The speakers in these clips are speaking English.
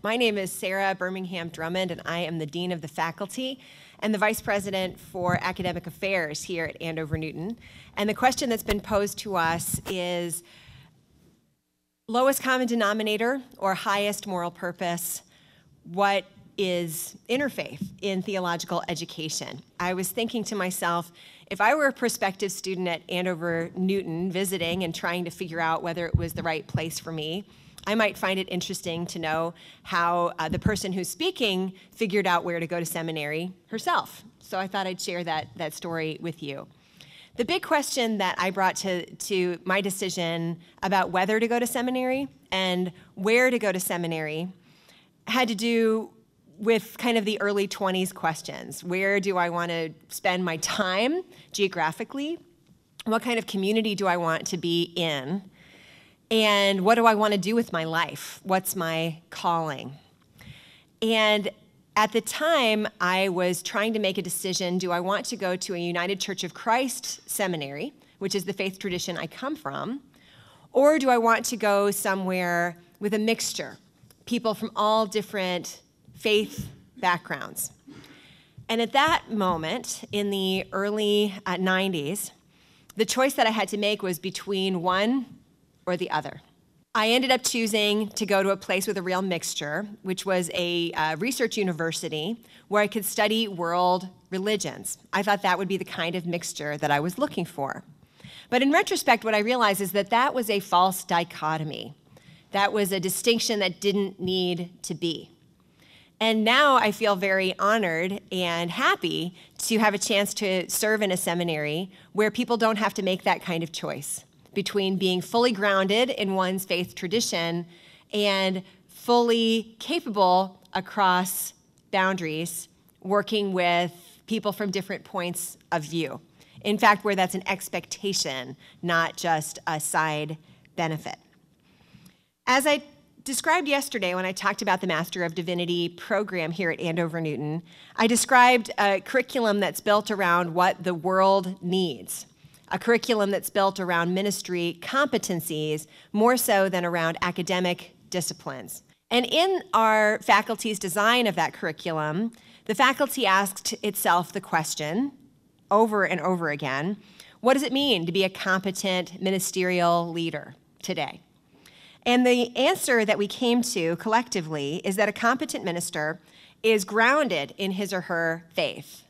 My name is Sarah Birmingham Drummond, and I am the Dean of the Faculty and the Vice President for Academic Affairs here at Andover Newton. And the question that's been posed to us is lowest common denominator or highest moral purpose, what is interfaith in theological education? I was thinking to myself, if I were a prospective student at Andover Newton visiting and trying to figure out whether it was the right place for me, I might find it interesting to know how the person who's speaking figured out where to go to seminary herself. So I thought I'd share that story with you. The big question that I brought to my decision about whether to go to seminary and where to go to seminary had to do with kind of the early 20s questions. Where do I want to spend my time geographically? What kind of community do I want to be in? And what do I want to do with my life? What's my calling? And at the time, I was trying to make a decision. Do I want to go to a United Church of Christ seminary, which is the faith tradition I come from, or do I want to go somewhere with a mixture, people from all different faith backgrounds? And at that moment, in the early 90s, the choice that I had to make was between one or the other. I ended up choosing to go to a place with a real mixture, which was a research university where I could study world religions. I thought that would be the kind of mixture that I was looking for. But in retrospect, what I realized is that that was a false dichotomy. That was a distinction that didn't need to be. And now I feel very honored and happy to have a chance to serve in a seminary where people don't have to make that kind of choice between being fully grounded in one's faith tradition and fully capable across boundaries, working with people from different points of view. In fact, where that's an expectation, not just a side benefit. As I described yesterday when I talked about the Master of Divinity program here at Andover Newton, I described a curriculum that's built around what the world needs. A curriculum that's built around ministry competencies more so than around academic disciplines. And in our faculty's design of that curriculum, the faculty asked itself the question over and over again, what does it mean to be a competent ministerial leader today? And the answer that we came to collectively is that a competent minister is grounded in his or her faith.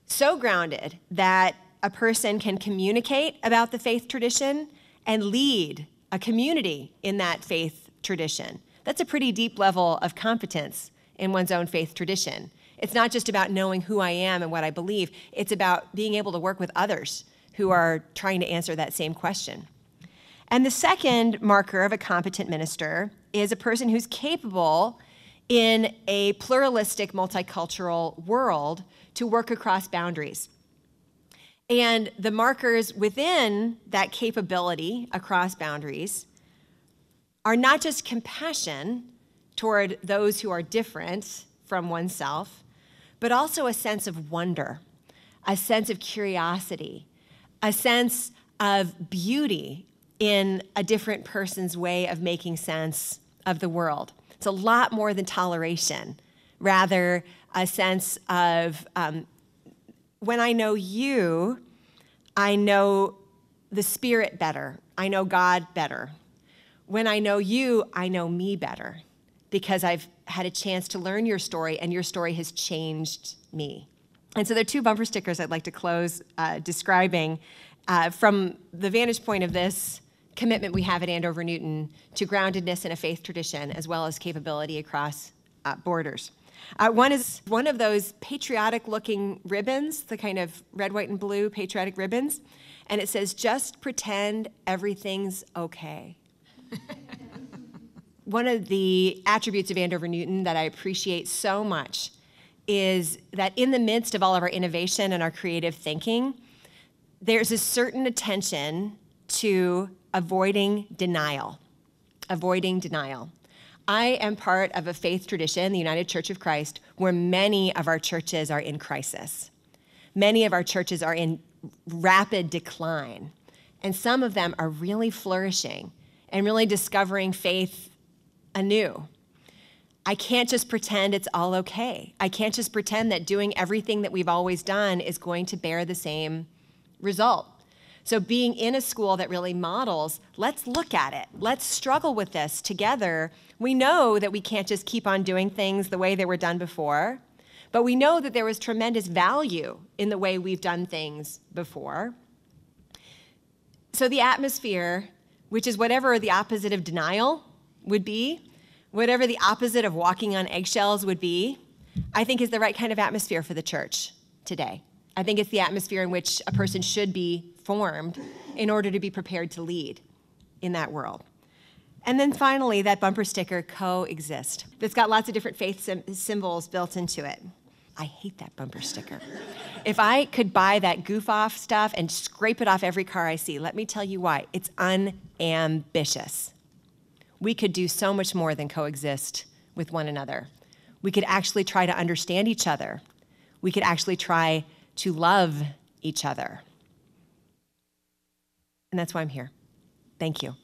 So grounded that a person can communicate about the faith tradition and lead a community in that faith tradition. That's a pretty deep level of competence in one's own faith tradition. It's not just about knowing who I am and what I believe. It's about being able to work with others who are trying to answer that same question. And the second marker of a competent minister is a person who's capable in a pluralistic, multicultural world to work across boundaries. And the markers within that capability across boundaries are not just compassion toward those who are different from oneself, but also a sense of wonder, a sense of curiosity, a sense of beauty in a different person's way of making sense of the world. It's a lot more than toleration, rather a sense of when I know you, I know the Spirit better. I know God better. When I know you, I know me better because I've had a chance to learn your story and your story has changed me. And so there are two bumper stickers I'd like to close describing from the vantage point of this commitment we have at Andover Newton to groundedness in a faith tradition as well as capability across borders. One is one of those patriotic-looking ribbons, the kind of red, white, and blue patriotic ribbons, and it says, just pretend everything's okay. One of the attributes of Andover Newton that I appreciate so much is that in the midst of all of our innovation and our creative thinking, there's a certain attention to avoiding denial. Avoiding denial. I am part of a faith tradition, the United Church of Christ, where many of our churches are in crisis. Many of our churches are in rapid decline, and some of them are really flourishing and really discovering faith anew. I can't just pretend it's all okay. I can't just pretend that doing everything that we've always done is going to bear the same result. So being in a school that really models, let's look at it. Let's struggle with this together. We know that we can't just keep on doing things the way they were done before, but we know that there was tremendous value in the way we've done things before. So the atmosphere, which is whatever the opposite of denial would be, whatever the opposite of walking on eggshells would be, I think is the right kind of atmosphere for the church today. I think it's the atmosphere in which a person should be formed in order to be prepared to lead in that world. And then finally, that bumper sticker, coexist, that's got lots of different faith symbols built into it. I hate that bumper sticker. If I could buy that goof-off stuff and scrape it off every car I see, let me tell you why. It's unambitious. We could do so much more than coexist with one another. We could actually try to understand each other. We could actually try to love each other. And that's why I'm here. Thank you.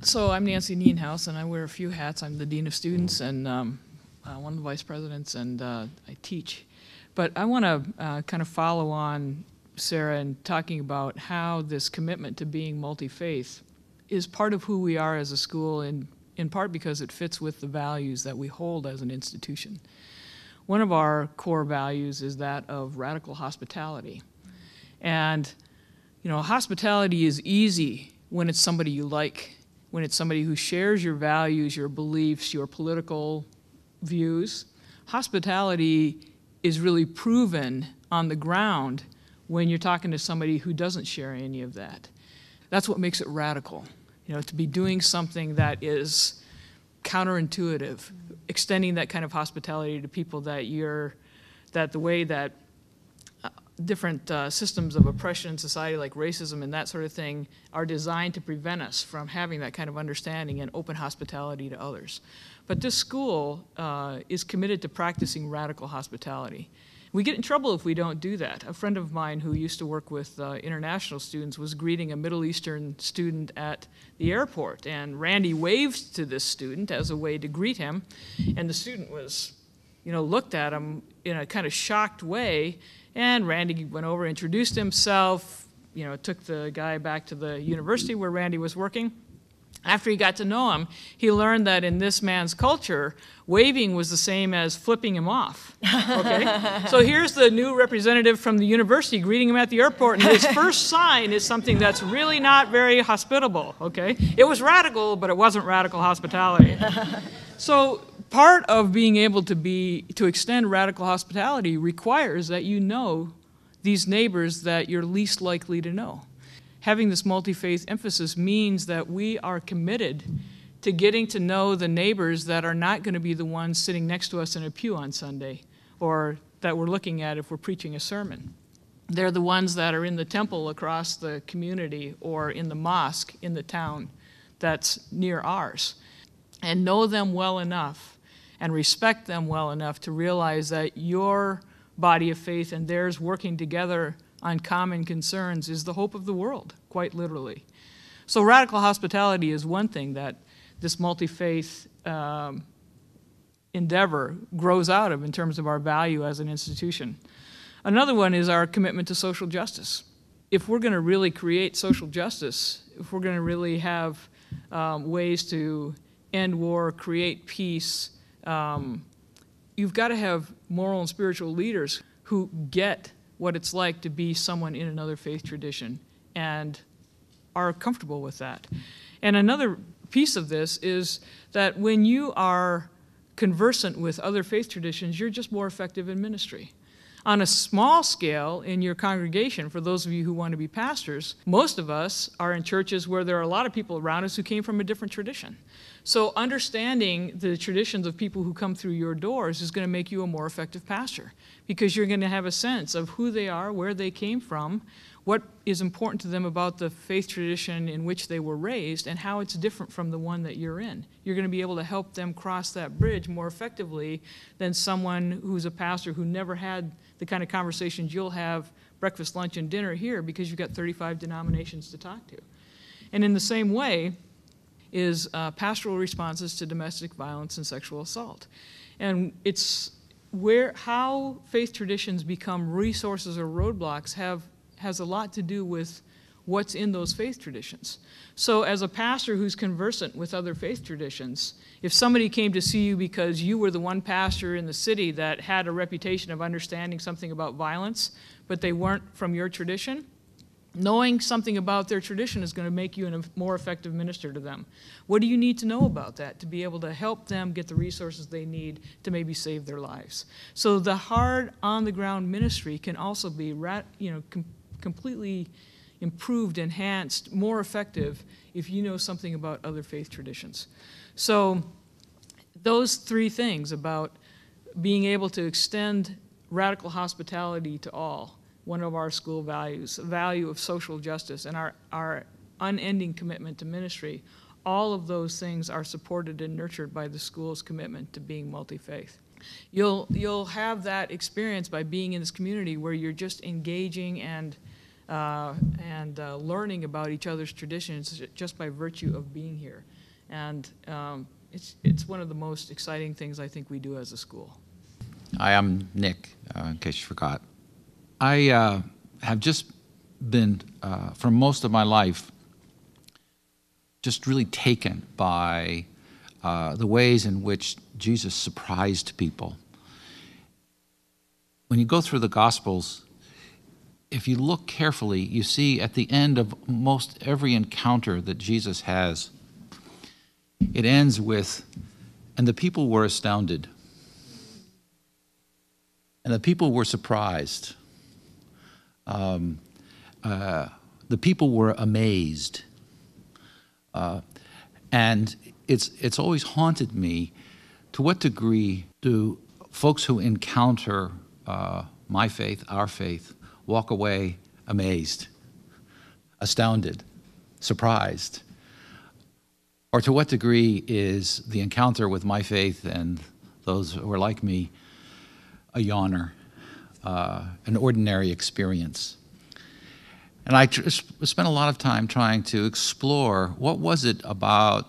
So I'm Nancy Nienhuis, and I wear a few hats. I'm the Dean of Students and one of the Vice Presidents, and I teach. But I want to kind of follow on Sarah in talking about how this commitment to being multi-faith is part of who we are as a school, in part because it fits with the values that we hold as an institution. One of our core values is that of radical hospitality. And, you know, hospitality is easy when it's somebody you like, when it's somebody who shares your values, your beliefs, your political views. Hospitality is really proven on the ground when you're talking to somebody who doesn't share any of that. That's what makes it radical, you know, to be doing something that is counterintuitive, extending that kind of hospitality to people that the way that different systems of oppression in society, like racism and that sort of thing, are designed to prevent us from having that kind of understanding and open hospitality to others. But this school is committed to practicing radical hospitality. We get in trouble if we don't do that. A friend of mine who used to work with international students was greeting a Middle Eastern student at the airport, and Randy waved to this student as a way to greet him, and the student was, you know, looked at him in a kind of shocked way, and Randy went over, introduced himself, you know, took the guy back to the university where Randy was working. After he got to know him, he learned that in this man's culture, waving was the same as flipping him off. Okay? So here's the new representative from the university greeting him at the airport, and his first sign is something that's really not very hospitable. Okay? It was radical, but it wasn't radical hospitality. So part of being able to extend radical hospitality requires that you know these neighbors that you're least likely to know. Having this multi-faith emphasis means that we are committed to getting to know the neighbors that are not going to be the ones sitting next to us in a pew on Sunday, or that we're looking at if we're preaching a sermon. They're the ones that are in the temple across the community or in the mosque in the town that's near ours. And know them well enough and respect them well enough to realize that your body of faith and theirs working together on common concerns is the hope of the world, quite literally. So radical hospitality is one thing that this multi-faith endeavor grows out of in terms of our value as an institution. Another one is our commitment to social justice. If we're going to really create social justice, if we're going to really have ways to end war, create peace, you've got to have moral and spiritual leaders who get what it's like to be someone in another faith tradition and are comfortable with that. And another piece of this is that when you are conversant with other faith traditions, you're just more effective in ministry. On a small scale in your congregation, for those of you who want to be pastors, most of us are in churches where there are a lot of people around us who came from a different tradition. So understanding the traditions of people who come through your doors is going to make you a more effective pastor, because you're going to have a sense of who they are, where they came from, what is important to them about the faith tradition in which they were raised, and how it's different from the one that you're in. You're going to be able to help them cross that bridge more effectively than someone who's a pastor who never had the kind of conversations you'll have breakfast, lunch, and dinner here, because you've got 35 denominations to talk to. And in the same way, is pastoral responses to domestic violence and sexual assault. And it's how faith traditions become resources or roadblocks has a lot to do with what's in those faith traditions. So as a pastor who's conversant with other faith traditions, if somebody came to see you because you were the one pastor in the city that had a reputation of understanding something about violence, but they weren't from your tradition, knowing something about their tradition is going to make you a more effective minister to them. What do you need to know about that to be able to help them get the resources they need to maybe save their lives? So the hard, on-the-ground ministry can also be completely improved, enhanced, more effective if you know something about other faith traditions. So those three things about being able to extend radical hospitality to all, one of our school values, the value of social justice, and our unending commitment to ministry, all of those things are supported and nurtured by the school's commitment to being multi-faith. You'll have that experience by being in this community where you're just engaging and learning about each other's traditions just by virtue of being here. And it's one of the most exciting things I think we do as a school. Hi, I'm Nick, in case you forgot. I have just been, for most of my life, just really taken by the ways in which Jesus surprised people. When you go through the Gospels, if you look carefully, you see at the end of most every encounter that Jesus has, it ends with, and the people were astounded. And the people were surprised. The people were amazed. And it's always haunted me, to what degree do folks who encounter my faith, our faith, walk away amazed, astounded, surprised? Or to what degree is the encounter with my faith and those who are like me a yawner, an ordinary experience? And I spent a lot of time trying to explore what was it about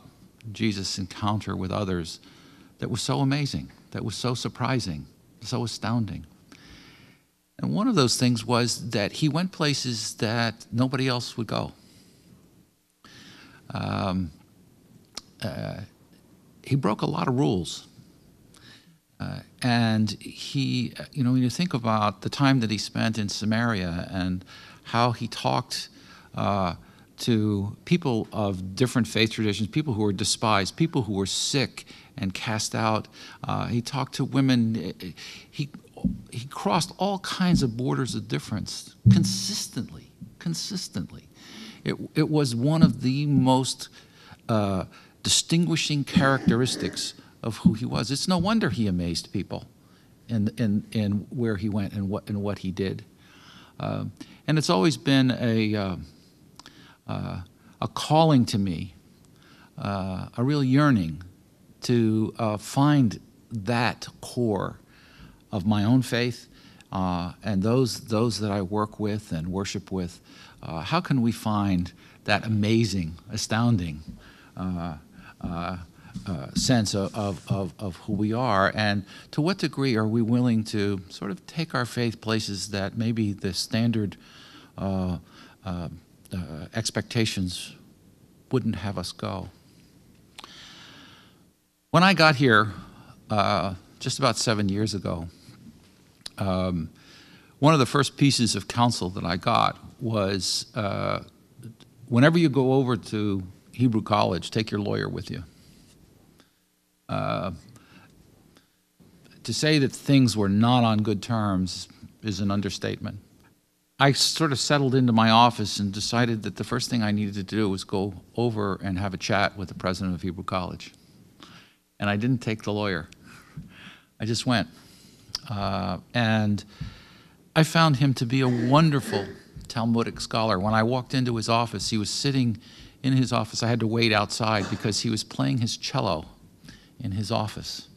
Jesus' encounter with others that was so amazing, that was so surprising, so astounding. And one of those things was that he went places that nobody else would go. He broke a lot of rules. And he, when you think about the time that he spent in Samaria and how he talked to people of different faith traditions, people who were despised, people who were sick and cast out. He talked to women. He crossed all kinds of borders of difference consistently. It was one of the most distinguishing characteristics of who he was. It's no wonder he amazed people in where he went and what he did. And it's always been a calling to me, a real yearning to find that core of my own faith and those that I work with and worship with. How can we find that amazing, astounding sense of who we are, and to what degree are we willing to sort of take our faith places that maybe the standard expectations wouldn't have us go. When I got here just about 7 years ago, one of the first pieces of counsel that I got was, whenever you go over to Hebrew College, take your lawyer with you. To say that things were not on good terms is an understatement. I sort of settled into my office and decided that the first thing I needed to do was go over and have a chat with the president of Hebrew College. And I didn't take the lawyer. I just went. And I found him to be a wonderful Talmudic scholar. When I walked into his office, he was sitting in his office. I had to wait outside because he was playing his cello in his office.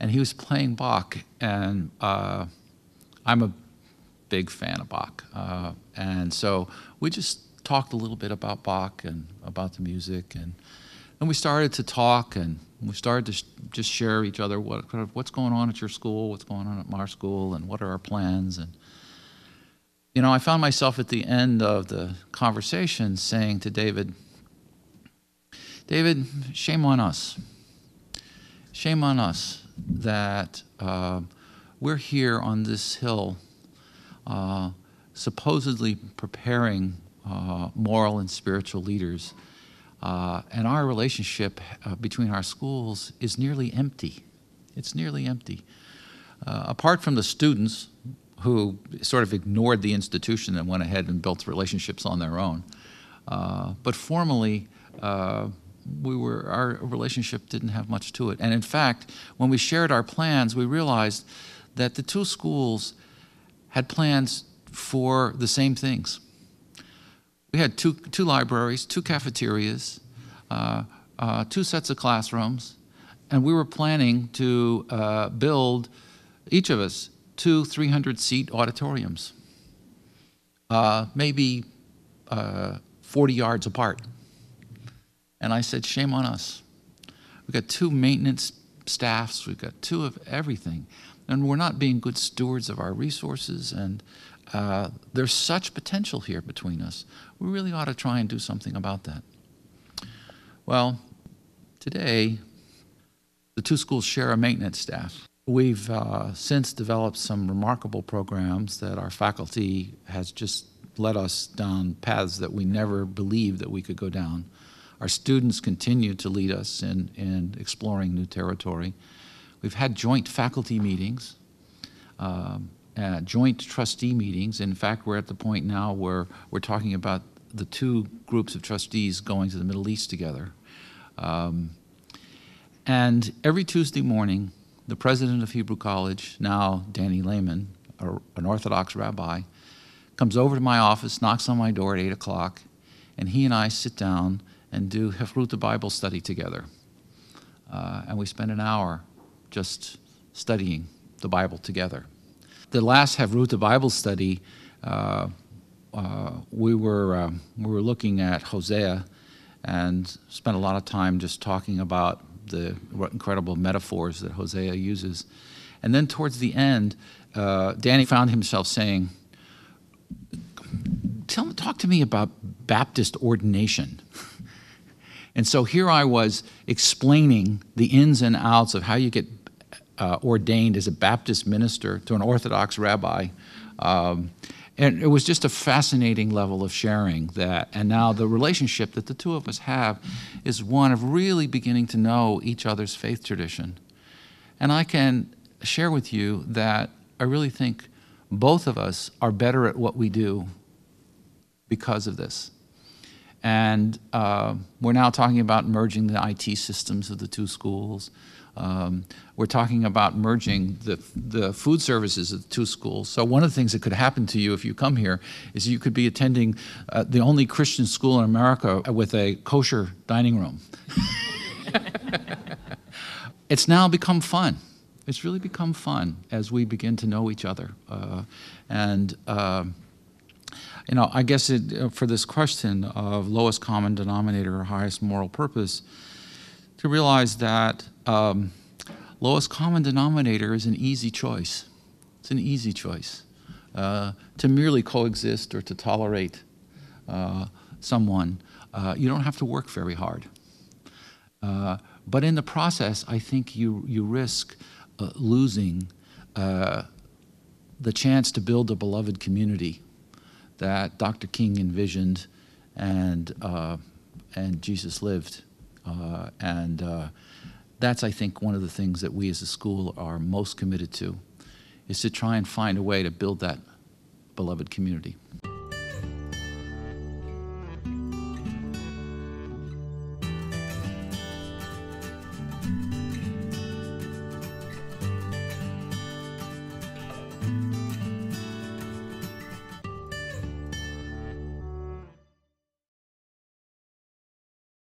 And he was playing Bach, and I'm a big fan of Bach. And so we just talked a little bit about Bach and about the music. And And we started to talk, and we started to just share each other what's going on at your school, what's going on at our school, and what are our plans. And I found myself at the end of the conversation saying to David, shame on us. Shame on us that we're here on this hill supposedly preparing moral and spiritual leaders, and our relationship between our schools is nearly empty. It's nearly empty. Apart from the students who sort of ignored the institution and went ahead and built relationships on their own. But formally, our relationship didn't have much to it. And in fact, when we shared our plans, we realized that the two schools had plans for the same things. We had two libraries, 2 cafeterias, 2 sets of classrooms, and we were planning to build, each of us, 2 300-seat auditoriums, maybe 40 yards apart. And I said, shame on us. We've got 2 maintenance staffs, we've got 2 of everything, and we're not being good stewards of our resources, and there's such potential here between us. We really ought to try and do something about that. Well, today, the 2 schools share a maintenance staff. We've since developed some remarkable programs that our faculty has just led us down paths that we never believed that we could go down. Our students continue to lead us in exploring new territory. We've had joint faculty meetings, joint trustee meetings. In fact, we're at the point now where we're talking about the 2 groups of trustees going to the Middle East together. And every Tuesday morning, the president of Hebrew College, now Danny Lehman, an Orthodox rabbi, comes over to my office, knocks on my door at 8 o'clock, and he and I sit down and do Hefruta Bible study together. And we spend an hour just studying the Bible together. The last Hefruta Bible study, we were looking at Hosea and spent a lot of time just talking about the incredible metaphors that Hosea uses. And then towards the end, Danny found himself saying, talk to me about Baptist ordination. And so here I was explaining the ins and outs of how you get ordained as a Baptist minister to an Orthodox rabbi. And it was just a fascinating level of sharing that. And now the relationship that the 2 of us have is one of really beginning to know each other's faith tradition. And I can share with you that I really think both of us are better at what we do because of this. And we're now talking about merging the IT systems of the 2 schools. We're talking about merging the food services of the 2 schools. So one of the things that could happen to you if you come here is you could be attending the only Christian school in America with a kosher dining room. It's now become fun. It's really become fun as we begin to know each other. I guess for this question of lowest common denominator or highest moral purpose, to realize that lowest common denominator is an easy choice. It's an easy choice. To merely coexist or to tolerate someone, you don't have to work very hard. But in the process, I think you risk losing the chance to build a beloved community that Dr. King envisioned and Jesus lived. That's, I think, one of the things that we as a school are most committed to, is to try and find a way to build that beloved community.